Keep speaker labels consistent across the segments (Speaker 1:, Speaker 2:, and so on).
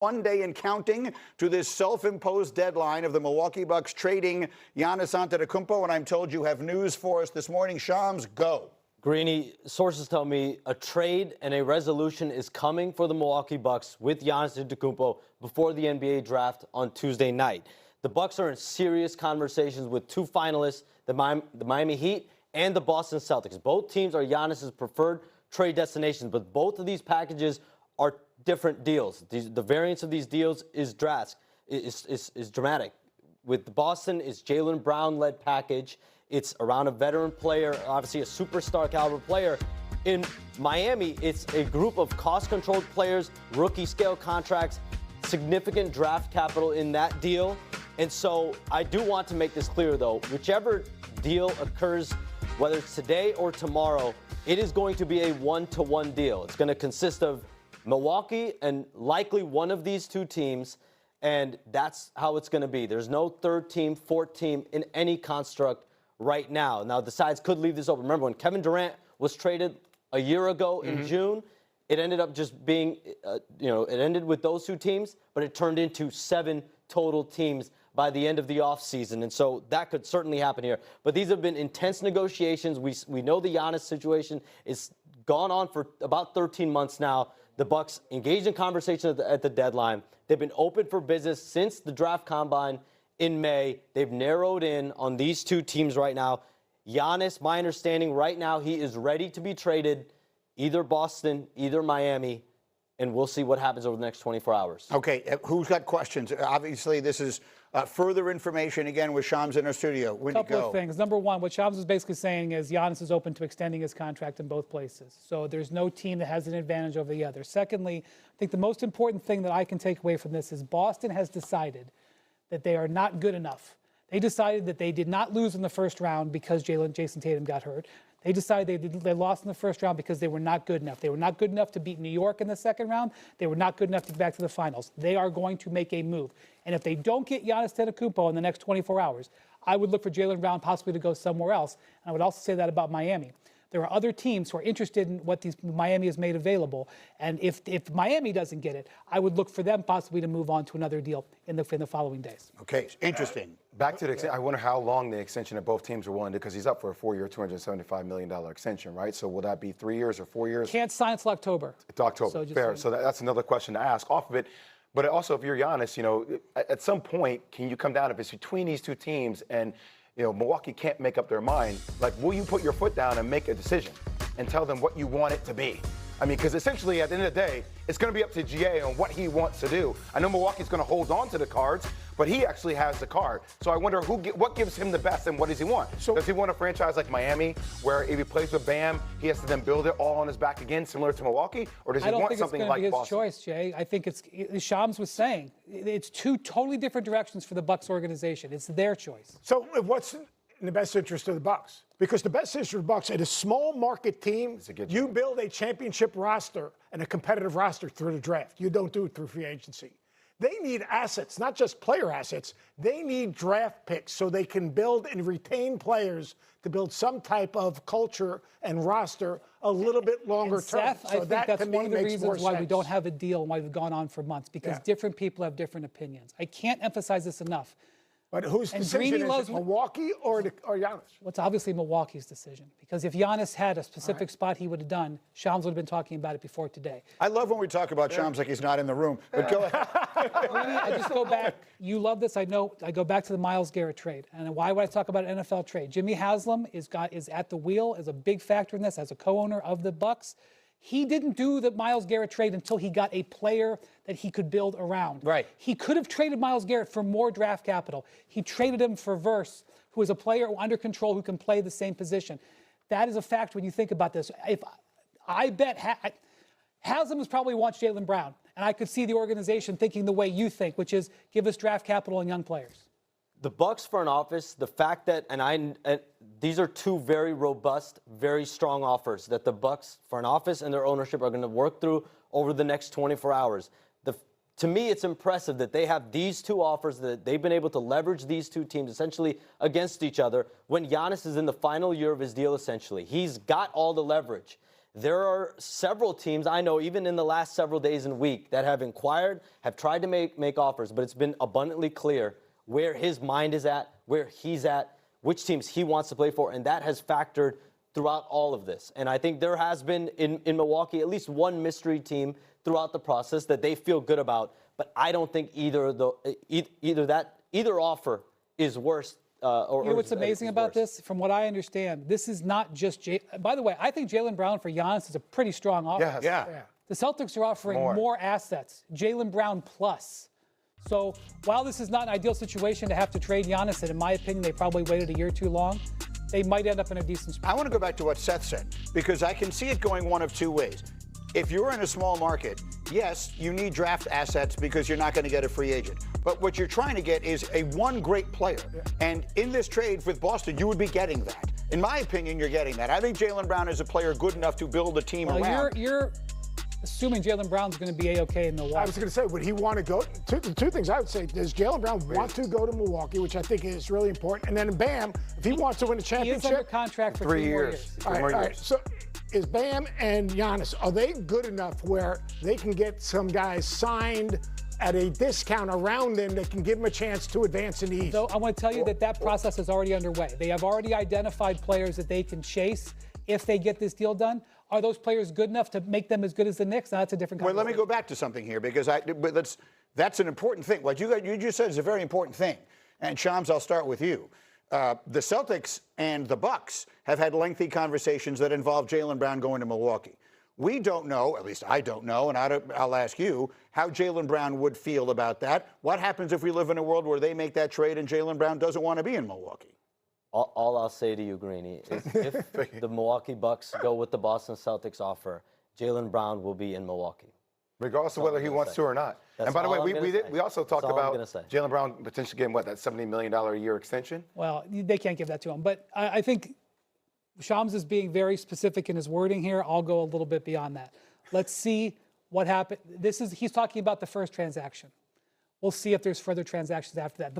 Speaker 1: One day and counting to this self-imposed deadline of the Milwaukee Bucks trading Giannis Antetokounmpo, and I'm told you have news for us this morning. Shams, go.
Speaker 2: Greeny, sources tell me a trade and a resolution is coming for the Milwaukee Bucks with Giannis Antetokounmpo before the NBA draft on Tuesday night. The Bucks are in serious conversations with two finalists, the Miami Heat and the Boston Celtics. Both teams are Giannis's preferred trade destinations, but both of these packages are different deals. The variance of these deals is dramatic. With Boston, it's Jaylen Brown-led package. It's around a veteran player, obviously a superstar caliber player. In Miami, it's a group of cost-controlled players, rookie-scale contracts, significant draft capital in that deal. And so I do want to make this clear, though. Whichever deal occurs, whether it's today or tomorrow, it is going to be a one-to-one deal. It's going to consist of Milwaukee and likely one of these two teams, and that's how it's going to be. There's no third team, fourth team in any construct right now. Now, the sides could leave this open. Remember, when Kevin Durant was traded a year ago in June, it ended up just being, it ended with those two teams, but it turned into 7 total teams by the end of the offseason. And so that could certainly happen here. But these have been intense negotiations. We know the Giannis situation is gone on for about 13 months now. The Bucks engaged in conversation at the deadline. They've been open for business since the draft combine in May. They've narrowed in on these two teams right now. Giannis, my understanding right now, he is ready to be traded, either Boston, either Miami, and we'll see what happens over the next 24 hours.
Speaker 1: Okay, who's got questions? Obviously, this is further information, again, with Shams in our studio.
Speaker 3: A couple of things. Number one, what Shams is basically saying is Giannis is open to extending his contract in both places. So there's no team that has an advantage over the other. Secondly, I think the most important thing that I can take away from this is Boston has decided that they are not good enough. They decided that they did not lose in the first round because Jason Tatum got hurt. They decided they lost in the first round because they were not good enough. They were not good enough to beat New York in the second round. They were not good enough to get back to the finals. They are going to make a move. And if they don't get Giannis Antetokounmpo in the next 24 hours, I would look for Jaylen Brown possibly to go somewhere else. And I would also say that about Miami. There are other teams who are interested in what Miami has made available. And if Miami doesn't get it, I would look for them possibly to move on to another deal in the following days.
Speaker 1: Okay, interesting.
Speaker 4: Back to the extension, I wonder how long the extension that both teams are willing to, because he's up for a 4-year, $275 million extension, right? So will that be 3 years or 4 years?
Speaker 3: Can't sign until October.
Speaker 4: It's October, fair. So that's another question to ask off of it. But also, if you're Giannis, at some point, can you come down, if it's between these two teams and Milwaukee can't make up their mind, like, will you put your foot down and make a decision and tell them what you want it to be? I mean, because essentially, at the end of the day, it's going to be up to GA on what he wants to do. I know Milwaukee's going to hold on to the cards, but he actually has the card. So I wonder what gives him the best and what does he want? So does he want a franchise like Miami, where if he plays with Bam, he has to then build it all on his back again, similar to Milwaukee? Or does he want something like Boston?
Speaker 3: I don't think it's going to be his choice, Jay. I think it's Shams was saying, it's two totally different directions for the Bucks organization. It's their choice.
Speaker 5: So what's in the best interest of the Bucks? Because the best interest of the Bucks, at a small market team, you build a championship roster and a competitive roster through the draft. You don't do it through free agency. They need assets, not just player assets. They need draft picks so they can build and retain players to build some type of culture and roster a little bit longer term.
Speaker 3: Seth, I think that's one of the reasons why we don't have a deal and why we've gone on for months, because different people have different opinions. I can't emphasize this enough.
Speaker 5: But whose decision is it, Milwaukee or Giannis?
Speaker 3: Well, it's obviously Milwaukee's decision, because if Giannis had a specific spot he would have done, Shams would have been talking about it before today.
Speaker 1: I love when we talk about Shams like he's not in the room, but go ahead.
Speaker 3: I just go back. You love this. I know. I go back to the Myles Garrett trade. And why would I talk about an NFL trade? Jimmy Haslam is at the wheel, is a big factor in this as a co-owner of the Bucks. He didn't do the Myles Garrett trade until he got a player that he could build around.
Speaker 2: Right.
Speaker 3: He could have traded Myles Garrett for more draft capital. He traded him for Verse, who is a player under control who can play the same position. That is a fact when you think about this. I bet Haslam has probably watched Jaylen Brown, and I could see the organization thinking the way you think, which is give us draft capital and young players.
Speaker 2: The Bucks front office, the fact that, these are two very robust, very strong offers that the Bucks front office and their ownership are going to work through over the next 24 hours. To me, it's impressive that they have these two offers, that they've been able to leverage these two teams essentially against each other when Giannis is in the final year of his deal, essentially. He's got all the leverage. There are several teams I know, even in the last several days and week, that have inquired, have tried to make offers, but it's been abundantly clear where his mind is at, where he's at, which teams he wants to play for, and that has factored throughout all of this. And I think there has been in Milwaukee at least one mystery team throughout the process that they feel good about, but I don't think either offer is worse.
Speaker 3: You know what's amazing about this? From what I understand, this is not just by the way, I think Jaylen Brown for Giannis is a pretty strong offer.
Speaker 4: Yes.
Speaker 1: Yeah.
Speaker 3: The Celtics are offering more assets, Jaylen Brown plus. So while this is not an ideal situation to have to trade Giannis, and in my opinion, they probably waited a year too long, they might end up in a decent spot.
Speaker 1: I want to go back to what Seth said, because I can see it going one of two ways. If you're in a small market, yes, you need draft assets because you're not going to get a free agent. But what you're trying to get is one great player. Yeah. And in this trade with Boston, you would be getting that. In my opinion, you're getting that. I think Jaylen Brown is a player good enough to build a team around.
Speaker 3: You're assuming Jaylen Brown's going to be A-OK in Milwaukee.
Speaker 5: I was going to say, would he want to go? Two things I would say. Does Jaylen Brown want to go to Milwaukee, which I think is really important? And then Bam, if he wants to win a championship.
Speaker 3: He is under contract for 3 more years.
Speaker 5: All right. So is Bam and Giannis, are they good enough where they can get some guys signed at a discount around them that can give them a chance to advance in the East?
Speaker 3: So I want to tell you that process is already underway. They have already identified players that they can chase if they get this deal done. Are those players good enough to make them as good as the Knicks? Now, that's a different conversation.
Speaker 1: Well, let me go back to something here, because that's an important thing. What you just said is a very important thing. And Shams, I'll start with you. The Celtics and the Bucks have had lengthy conversations that involve Jaylen Brown going to Milwaukee. We don't know, at least I don't know, and I'll ask you, how Jaylen Brown would feel about that. What happens if we live in a world where they make that trade and Jaylen Brown doesn't want to be in Milwaukee?
Speaker 2: All I'll say to you, Greeny, is if the Milwaukee Bucks go with the Boston Celtics offer, Jaylen Brown will be in Milwaukee.
Speaker 4: Regardless of whether he wants to or not. And by the way, we also talked about Jaylen Brown potentially getting, that $70 million a year extension?
Speaker 3: Well, they can't give that to him. But I think Shams is being very specific in his wording here. I'll go a little bit beyond that. Let's see what happens. He's talking about the first transaction. We'll see if there's further transactions after that.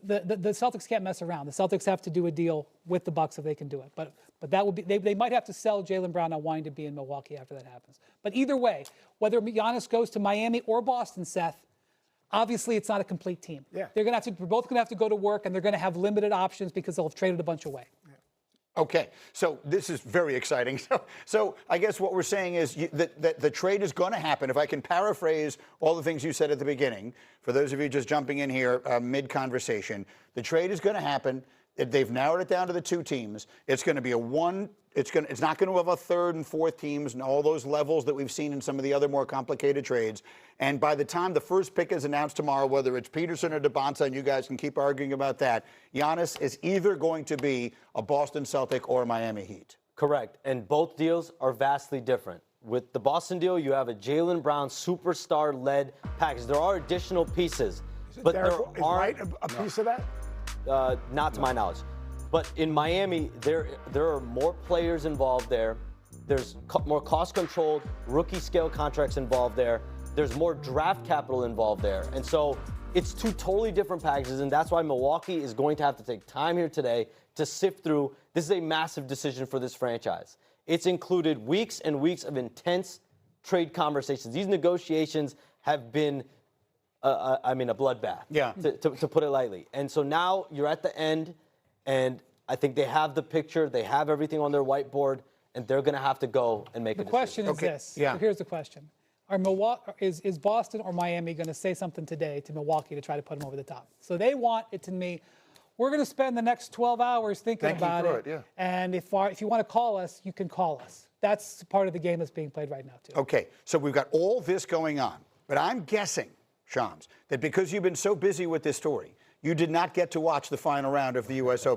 Speaker 3: The Celtics can't mess around. The Celtics have to do a deal with the Bucks if they can do it. But that would be they might have to sell Jaylen Brown on wanting to be in Milwaukee after that happens. But either way, whether Giannis goes to Miami or Boston, Seth, obviously it's not a complete team.
Speaker 5: Yeah.
Speaker 3: They're both going to have to go to work, and they're going to have limited options because they'll have traded a bunch away. Yeah.
Speaker 1: Okay, so this is very exciting. So I guess what we're saying is that the trade is going to happen. If I can paraphrase all the things you said at the beginning, for those of you just jumping in here mid-conversation, the trade is going to happen. They've narrowed it down to the two teams. It's going to be it's not going to have a third and fourth teams and all those levels that we've seen in some of the other more complicated trades. And by the time the first pick is announced tomorrow, whether it's Peterson or DeBonta, and you guys can keep arguing about that, Giannis is either going to be a Boston Celtic or a Miami Heat.
Speaker 2: Correct. And both deals are vastly different. With the Boston deal, you have a Jaylen Brown superstar-led package. There are additional pieces, but there aren't
Speaker 5: a piece of that.
Speaker 2: Not to my knowledge. But in Miami, there are more players involved there. There's more cost-controlled rookie-scale contracts involved there. There's more draft capital involved there. And so it's two totally different packages, and that's why Milwaukee is going to have to take time here today to sift through. This is a massive decision for this franchise. It's included weeks and weeks of intense trade conversations. These negotiations have been a bloodbath, to put it lightly. And so now you're at the end, and I think they have the picture, they have everything on their whiteboard, and they're going to have to go and make a decision.
Speaker 3: The question is this.
Speaker 1: Yeah.
Speaker 3: So here's the question. Is Boston or Miami going to say something today to Milwaukee to try to put them over the top? So they want it to me. We're going to spend the next 12 hours thinking about it.
Speaker 4: Yeah.
Speaker 3: And if you want to call us, you can call us. That's part of the game that's being played right now, too.
Speaker 1: Okay, so we've got all this going on. But I'm guessing, Shams, that because you've been so busy with this story, you did not get to watch the final round of the U.S. Open.